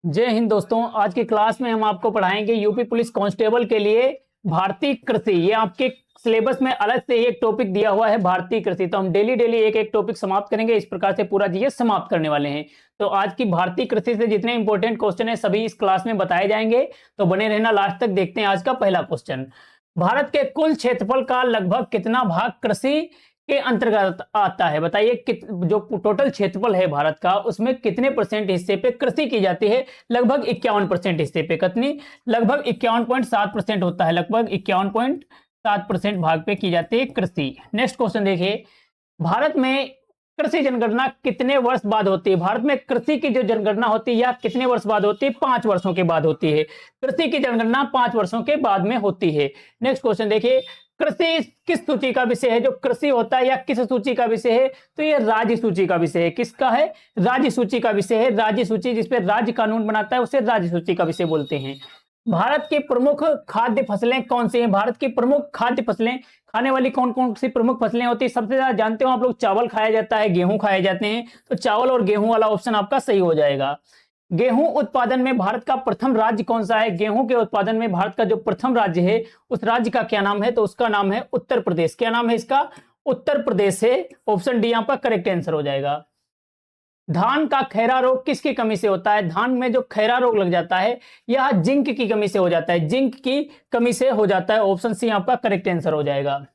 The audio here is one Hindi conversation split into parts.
जय हिंद दोस्तों। आज की क्लास में हम आपको पढ़ाएंगे यूपी पुलिस कांस्टेबल के लिए भारतीय कृषि। ये आपके सिलेबस में अलग से एक टॉपिक दिया हुआ है भारतीय कृषि। तो हम डेली डेली एक एक टॉपिक समाप्त करेंगे, इस प्रकार से पूरा जीएस समाप्त करने वाले हैं। तो आज की भारतीय कृषि से जितने इंपॉर्टेंट क्वेश्चन है सभी इस क्लास में बताए जाएंगे, तो बने रहना लास्ट तक। देखते हैं आज का पहला क्वेश्चन। भारत के कुल क्षेत्रफल का लगभग कितना भाग कृषि के अंतर्गत आता है? बताइए जो टोटल क्षेत्रफल है भारत का उसमें कितने परसेंट हिस्से पे कृषि की जाती है? लगभग 51% हिस्से पे। कितनी? लगभग 51.7% होता है। लगभग 51.7% भाग पे की जाती है कृषि। नेक्स्ट क्वेश्चन देखिए, भारत में कृषि जनगणना कितने वर्ष बाद होती है? भारत में कृषि की जो जनगणना होती है यह कितने वर्ष बाद होती है? 5 वर्षों के बाद होती है। कृषि की जनगणना 5 वर्षों के बाद में होती है। नेक्स्ट क्वेश्चन देखिए, कृषि किस सूची का विषय है? जो कृषि होता है या किस सूची का विषय है? तो ये राज्य सूची का विषय है। किसका है? राज्य सूची का विषय है। राज्य सूची जिसपे राज्य कानून बनाता है उसे राज्य सूची का विषय बोलते हैं। भारत की प्रमुख खाद्य फसलें कौन सी हैं? भारत की प्रमुख खाद्य फसलें, खाने वाली कौन कौन सी प्रमुख फसलें होती है? सबसे ज्यादा जानते हो आप लोग, चावल खाया जाता है, गेहूं खाए जाते हैं। तो चावल और गेहूं वाला ऑप्शन आपका सही हो जाएगा। गेहूं उत्पादन में भारत का प्रथम राज्य कौन सा है? गेहूं के उत्पादन में भारत का जो प्रथम राज्य है उस राज्य का क्या नाम है? तो उसका नाम है उत्तर प्रदेश। क्या नाम है इसका? उत्तर प्रदेश है। ऑप्शन डी आपका करेक्ट आंसर हो जाएगा। धान का खैरा रोग किसकी कमी से होता है? धान में जो खैरा रोग लग जाता है यह जिंक की कमी से हो जाता है। जिंक की कमी से हो जाता है। ऑप्शन सी आपका करेक्ट आंसर हो जाएगा।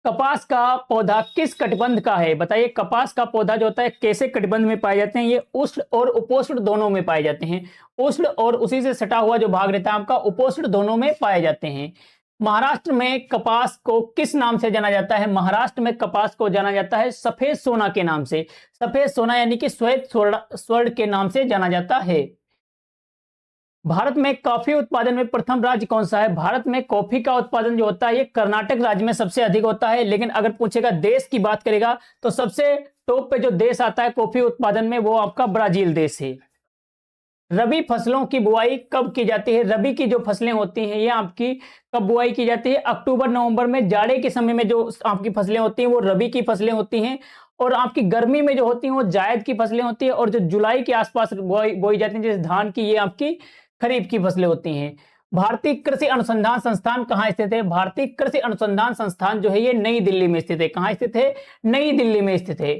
कपास का पौधा किस कटिबंध का है? बताइए, कपास का पौधा जो होता है कैसे कटिबंध में पाए जाते हैं? ये उष्ण और उपोष्ण दोनों में पाए जाते हैं। उष्ण और उसी से सटा हुआ जो भाग रहता है आपका उपोष्ण दोनों में पाए जाते हैं। महाराष्ट्र में कपास को किस नाम से जाना जाता है? महाराष्ट्र में कपास को जाना जाता है सफेद सोना के नाम से। सफेद सोना यानी कि श्वेत स्वर्ण के नाम से जाना जाता है। भारत में कॉफी उत्पादन में प्रथम राज्य कौन सा है? भारत में कॉफी का उत्पादन जो होता है ये कर्नाटक राज्य में सबसे अधिक होता है। लेकिन अगर पूछेगा देश की बात करेगा तो सबसे टॉप पे जो देश आता है कॉफी उत्पादन में वो आपका ब्राजील देश है। रबी फसलों की बुआई कब की जाती है? रबी की जो फसलें होती हैं ये आपकी कब बुआई की जाती है? अक्टूबर नवंबर में। जाड़े के समय में जो आपकी फसलें होती हैं वो रबी की फसलें होती हैं, और आपकी गर्मी में जो होती हैं वो जायद की फसलें होती हैं, और जो जुलाई के आसपास बोई जाती हैं जैसे धान की, ये आपकी खरीफ की फसलें होती हैं। भारतीय कृषि अनुसंधान संस्थान कहाँ स्थित है? भारतीय कृषि अनुसंधान संस्थान जो है ये नई दिल्ली में स्थित है। कहाँ स्थित है? नई दिल्ली में स्थित है।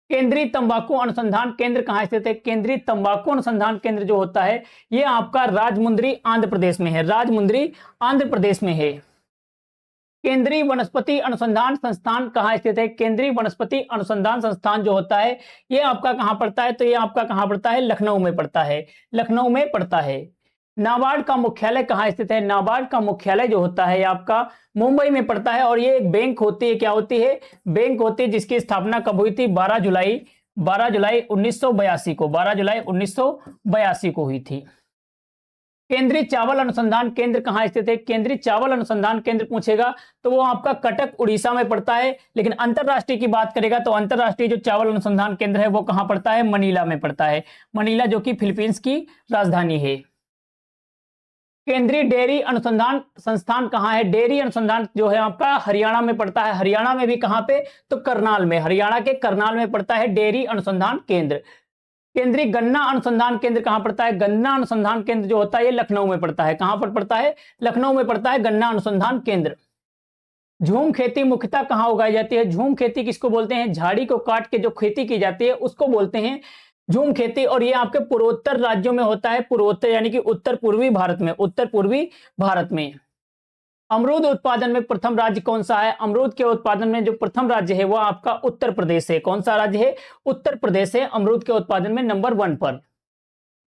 केंद्रीय तंबाकू अनुसंधान केंद्र कहाँ स्थित है? केंद्रीय तंबाकू अनुसंधान केंद्र जो होता है ये आपका राजमुंद्री आंध्र प्रदेश में है। राजमुंद्री आंध्र प्रदेश में है। केंद्रीय वनस्पति अनुसंधान संस्थान कहाँ स्थित है? केंद्रीय वनस्पति अनुसंधान संस्थान जो होता है ये आपका कहाँ पड़ता है? तो ये आपका कहाँ पड़ता है? लखनऊ में पड़ता है। लखनऊ में पड़ता है। नाबार्ड का मुख्यालय कहाँ स्थित है? नाबार्ड का मुख्यालय जो होता है आपका मुंबई में पड़ता है, और ये एक बैंक होती है। क्या होती है? बैंक होती है, जिसकी स्थापना कब हुई थी? 12 जुलाई 1982 को। 12 जुलाई 1982 को हुई थी। केंद्रीय चावल अनुसंधान केंद्र कहाँ स्थित है? केंद्रीय चावल अनुसंधान केंद्र पूछेगा तो वो आपका कटक उड़ीसा में पड़ता है। लेकिन अंतरराष्ट्रीय की बात करेगा तो अंतरराष्ट्रीय जो चावल अनुसंधान केंद्र है वो कहाँ पड़ता है? मनीला में पड़ता है। मनीला जो कि फिलीपींस की राजधानी है। केंद्रीय डेयरी अनुसंधान संस्थान कहाँ है? डेयरी अनुसंधान जो है आपका हरियाणा में पड़ता है। हरियाणा में भी कहाँ पे? तो करनाल में। हरियाणा के करनाल में पड़ता है डेयरी अनुसंधान केंद्र। केंद्रीय गन्ना अनुसंधान केंद्र कहां पड़ता है? गन्ना अनुसंधान केंद्र जो होता है ये लखनऊ में पड़ता है। कहां पर पड़ता है? लखनऊ में पड़ता है गन्ना अनुसंधान केंद्र। झूम खेती मुख्यतः कहां उगाई जाती है? झूम खेती किसको बोलते हैं? झाड़ी को काट के जो खेती की जाती है उसको बोलते हैं झूम खेती। और ये आपके पूर्वोत्तर राज्यों में होता है। पूर्वोत्तर यानी कि उत्तर पूर्वी भारत में। उत्तर पूर्वी भारत में। अमरूद उत्पादन में प्रथम राज्य कौन सा है? अमरूद के उत्पादन में जो प्रथम राज्य है वो आपका उत्तर प्रदेश है। कौन सा राज्य है? उत्तर प्रदेश है अमरूद के उत्पादन में नंबर 1 पर।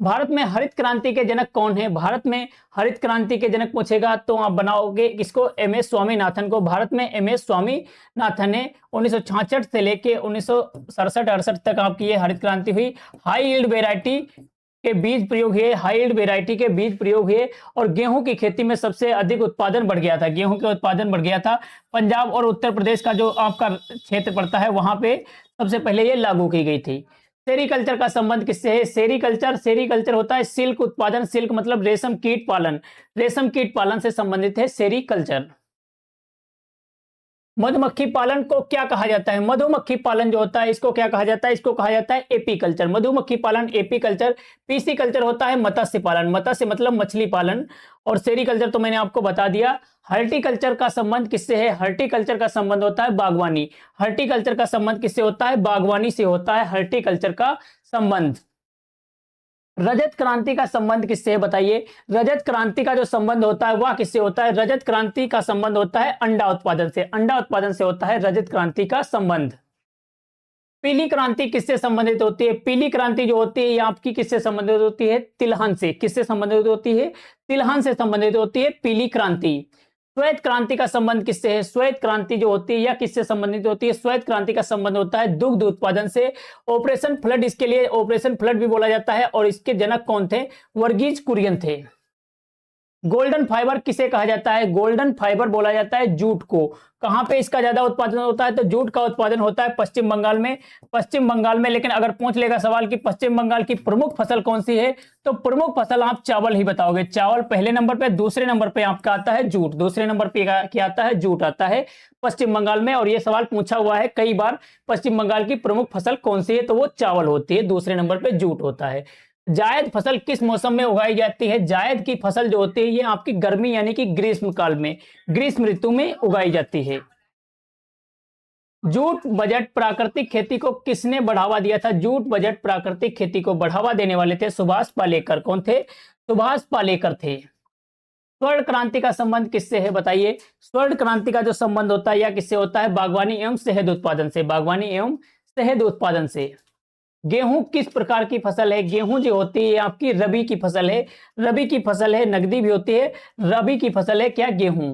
भारत में हरित क्रांति के जनक कौन है? भारत में हरित क्रांति के जनक पूछेगा तो आप बनाओगे किसको? एमएस स्वामीनाथन को। भारत में एमएस स्वामीनाथन ने 1966 से लेके 1967-68 तक आपकी ये हरित क्रांति हुई। हाई यील्ड वेराइटी के बीज प्रयोग हुए। हाई यील्ड वेराइटी के बीज प्रयोग हुए, और गेहूं की खेती में सबसे अधिक उत्पादन बढ़ गया था। गेहूं के उत्पादन बढ़ गया था। पंजाब और उत्तर प्रदेश का जो आपका क्षेत्र पड़ता है वहां पे सबसे पहले ये लागू की गई थी। सेरीकल्चर का संबंध किससे है? सेरीकल्चर होता है सिल्क उत्पादन। सिल्क मतलब रेशम कीट पालन। रेशम कीट पालन से संबंधित है सेरीकल्चर। मधुमक्खी पालन को क्या कहा जाता है? मधुमक्खी पालन जो होता है इसको क्या कहा जाता है? इसको कहा जाता है एपीकल्चर। मधुमक्खी पालन एपीकल्चर। पीसी कल्चर होता है मत्स्य पालन, मत्स्य मतलब मछली पालन। और सेरीकल्चर तो मैंने आपको बता दिया। हर्टिकल्चर का संबंध किससे है? हर्टिकल्चर का संबंध होता है बागवानी। हर्टिकल्चर का संबंध किससे होता है? बागवानी से होता है हर्टिकल्चर का संबंध। रजत क्रांति का संबंध किससे है बताइए? रजत क्रांति का जो संबंध होता है वह किससे होता है? रजत क्रांति का संबंध होता है अंडा उत्पादन से। अंडा उत्पादन से होता है रजत क्रांति का संबंध। पीली क्रांति किससे संबंधित होती है? पीली क्रांति जो होती है ये आपकी किससे संबंधित होती है? तिलहन से। किससे संबंधित होती है? तिलहन से संबंधित होती है पीली क्रांति। श्वेत क्रांति का संबंध किससे है? श्वेत क्रांति जो होती है या किससे संबंधित होती है? श्वेत क्रांति का संबंध होता है दुग्ध उत्पादन से। ऑपरेशन फ्लड, इसके लिए ऑपरेशन फ्लड भी बोला जाता है। और इसके जनक कौन थे? वर्गीज कुरियन थे। गोल्डन फाइबर किसे कहा जाता है? गोल्डन फाइबर बोला जाता है जूट को। कहां पे इसका ज्यादा उत्पादन होता है? तो जूट का उत्पादन होता है पश्चिम बंगाल में। पश्चिम बंगाल में। लेकिन अगर पूछ लेगा सवाल कि पश्चिम बंगाल की प्रमुख फसल कौन सी है, तो प्रमुख फसल आप चावल ही बताओगे। चावल पहले नंबर पे, दूसरे नंबर पे आपका आता है जूट। दूसरे नंबर पे क्या आता है? जूट आता है पश्चिम बंगाल में। और यह सवाल पूछा हुआ है कई बार, पश्चिम बंगाल की प्रमुख फसल कौन सी है? तो वो चावल होती है। दूसरे नंबर पे जूट होता है। जायद फसल किस मौसम में उगाई जाती है? जायद की फसल जो होती है ये आपकी गर्मी यानी कि ग्रीष्म काल में, ग्रीष्म ऋतु में उगाई जाती है। जूट बजट प्राकृतिक खेती को किसने बढ़ावा दिया था? जूट बजट प्राकृतिक खेती को बढ़ावा देने वाले थे सुभाष पालेकर। कौन थे? सुभाष पालेकर थे। स्वर्ण क्रांति का संबंध किससे है बताइए? स्वर्ण क्रांति का जो संबंध होता है या किससे होता है? बागवानी एवं शहद उत्पादन से। बागवानी एवं शहद उत्पादन से। गेहूं किस प्रकार की फसल है? गेहूं जो होती है आपकी रबी की फसल है। रबी की फसल है, नगदी भी होती है। रबी की फसल है क्या? गेहूं।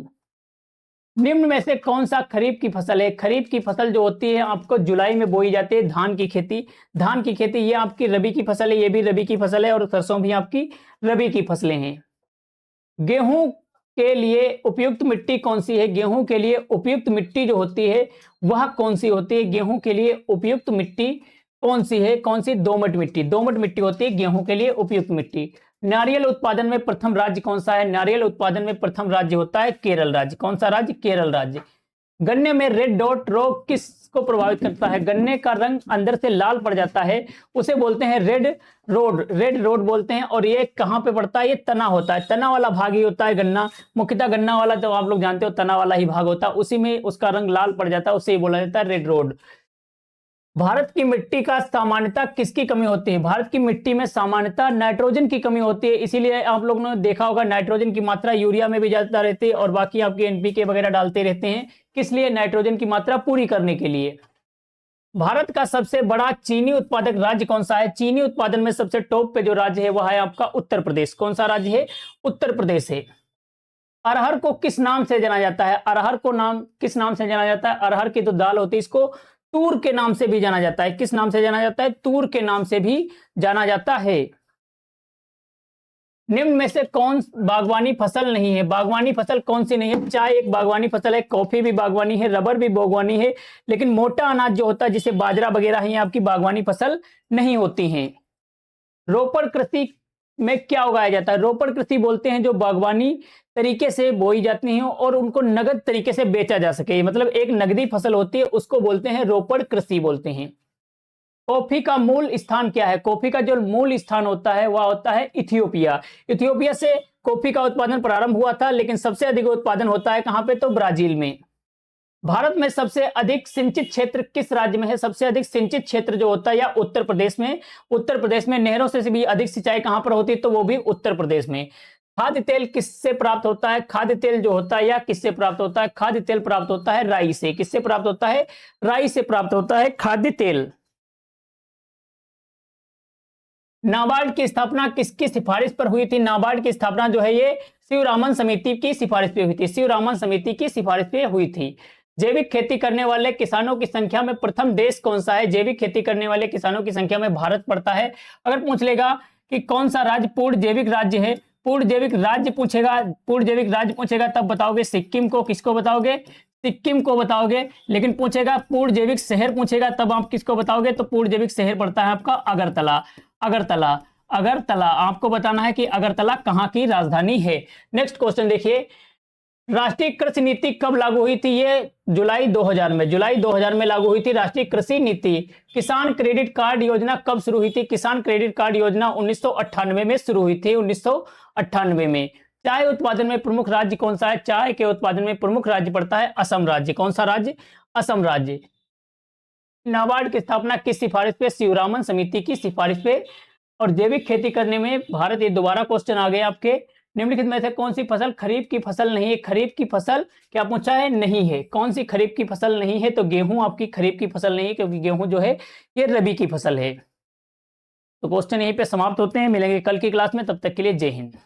निम्न में से कौन सा खरीफ की फसल है? खरीफ की फसल जो होती है आपको जुलाई में बोई जाती है। धान की खेती। धान की खेती ये आपकी रबी की फसल है, ये भी रबी की फसल है। और सरसों भी आपकी रबी की फसलें हैं। गेहूं के लिए उपयुक्त मिट्टी कौन सी है? गेहूं के लिए उपयुक्त मिट्टी जो होती है वह कौन सी होती है? गेहूं के लिए उपयुक्त मिट्टी कौन सी है? कौन सी? दोमट मिट्टी। दोमट मिट्टी होती है गेहूं के लिए उपयुक्त मिट्टी। नारियल उत्पादन में प्रथम राज्य कौन सा है? नारियल उत्पादन में प्रथम राज्य होता है केरल राज्य। कौन सा राज्य? केरल राज्य। गन्ने में रेड डॉट रोग किसको प्रभावित करता है? गन्ने का रंग अंदर से लाल पड़ जाता है, उसे बोलते हैं रेड रोड। रेड रोड बोलते हैं। और ये कहां पे पड़ता है? ये तना होता है, तना वाला भाग ही होता है गन्ना। मुख्यतः गन्ना वाला तो आप लोग जानते हो तना वाला ही भाग होता है, उसी में उसका रंग लाल पड़ जाता है, उसे बोला जाता है रेड रोड। भारत की मिट्टी का सामान्यता किसकी कमी होती है? भारत की मिट्टी में सामान्यता नाइट्रोजन की कमी होती है। इसीलिए आप लोगों ने देखा होगा नाइट्रोजन की मात्रा यूरिया में भी ज्यादा रहती है और बाकी आपकी एनपीके वगैरह डालते रहते हैं। किस लिए? नाइट्रोजन की मात्रा पूरी करने के लिए। भारत का सबसे बड़ा चीनी उत्पादक राज्य कौन सा है? चीनी उत्पादन में सबसे टॉप पे जो राज्य है वह है आपका उत्तर प्रदेश। कौन सा राज्य है? उत्तर प्रदेश है। अरहर को किस नाम से जाना जाता है? अरहर को किस नाम से जाना जाता है? अरहर की तो दाल होती है, इसको तूर के नाम से भी जाना जाता है। किस नाम से जाना जाता है? तूर के नाम से भी जाना जाता है। निम्न में से कौन बागवानी फसल नहीं है? बागवानी फसल कौन सी नहीं है? चाय एक बागवानी फसल है, कॉफी भी बागवानी है, रबर भी बागवानी है। लेकिन मोटा अनाज जो होता है जिसे बाजरा वगैरह है, आपकी बागवानी फसल नहीं होती है। रोपड़ कृषि में क्या उगाया जाता है? रोपड़ कृषि बोलते हैं जो बागवानी तरीके से बोई जाती हैं और उनको नगद तरीके से बेचा जा सके, मतलब एक नगदी फसल होती है, उसको बोलते हैं रोपड़ कृषि बोलते हैं। कॉफी का मूल स्थान क्या है? कॉफी का जो मूल स्थान होता है वह होता है इथियोपिया। इथियोपिया से कॉफी का उत्पादन प्रारंभ हुआ था, लेकिन सबसे अधिक उत्पादन होता है कहां पे? तो ब्राजील में। भारत में सबसे अधिक सिंचित क्षेत्र किस राज्य में है? सबसे अधिक सिंचित क्षेत्र जो होता है या उत्तर प्रदेश में। उत्तर प्रदेश में। नहरों से भी अधिक सिंचाई कहां पर होती है? तो वो भी उत्तर प्रदेश में। खाद्य तेल किससे प्राप्त होता है? खाद्य तेल जो होता है या किससे प्राप्त होता है? खाद्य तेल प्राप्त होता है राई से। किससे प्राप्त होता है? राई से प्राप्त होता है खाद्य तेल। नाबार्ड की स्थापना किसकी सिफारिश पर हुई थी? नाबार्ड की स्थापना जो है ये शिवरामन समिति की सिफारिश पे हुई थी। शिवरामन समिति की सिफारिश पे हुई थी। जैविक खेती करने वाले किसानों की संख्या में प्रथम देश कौन सा है? जैविक खेती करने वाले किसानों की संख्या में भारत पड़ता है। अगर पूछ लेगा कि कौन सा राज्य पूर्ण जैविक राज्य है, पूर्ण जैविक राज्य पूछेगा, पूर्ण जैविक राज्य पूछेगा तब बताओगे सिक्किम को। किसको बताओगे? सिक्किम को बताओगे। लेकिन पूछेगा पूर्ण जैविक शहर पूछेगा तब आप किसको बताओगे? तो पूर्ण जैविक शहर पड़ता है आपका अगरतला। अगरतला। अगरतला आपको बताना है कि अगरतला कहां की राजधानी है। नेक्स्ट क्वेश्चन देखिए, राष्ट्रीय कृषि नीति कब लागू हुई थी? ये जुलाई 2000 में, जुलाई 2000 में लागू हुई थी राष्ट्रीय कृषि नीति। किसान क्रेडिट कार्ड योजना कब शुरू हुई थी? किसान क्रेडिट कार्ड योजना 1998 में शुरू हुई थी, 1998 में। चाय उत्पादन में प्रमुख राज्य कौन सा है? चाय के उत्पादन में प्रमुख राज्य पड़ता है असम राज्य। कौन सा राज्य? असम राज्य। नाबार्ड की स्थापना किस सिफारिश पे? शिवरामन समिति की सिफारिश पे। और जैविक खेती करने में भारत, ये दोबारा क्वेश्चन आ गए आपके, निम्नलिखित में से कौन सी फसल खरीफ की फसल नहीं है? खरीफ की फसल क्या पूछा है? नहीं है। कौन सी खरीफ की फसल नहीं है? तो गेहूं आपकी खरीफ की फसल नहीं है, क्योंकि गेहूं जो है ये रबी की फसल है। तो क्वेश्चन यहीं पे समाप्त होते हैं, मिलेंगे कल की क्लास में, तब तक के लिए जय हिंद।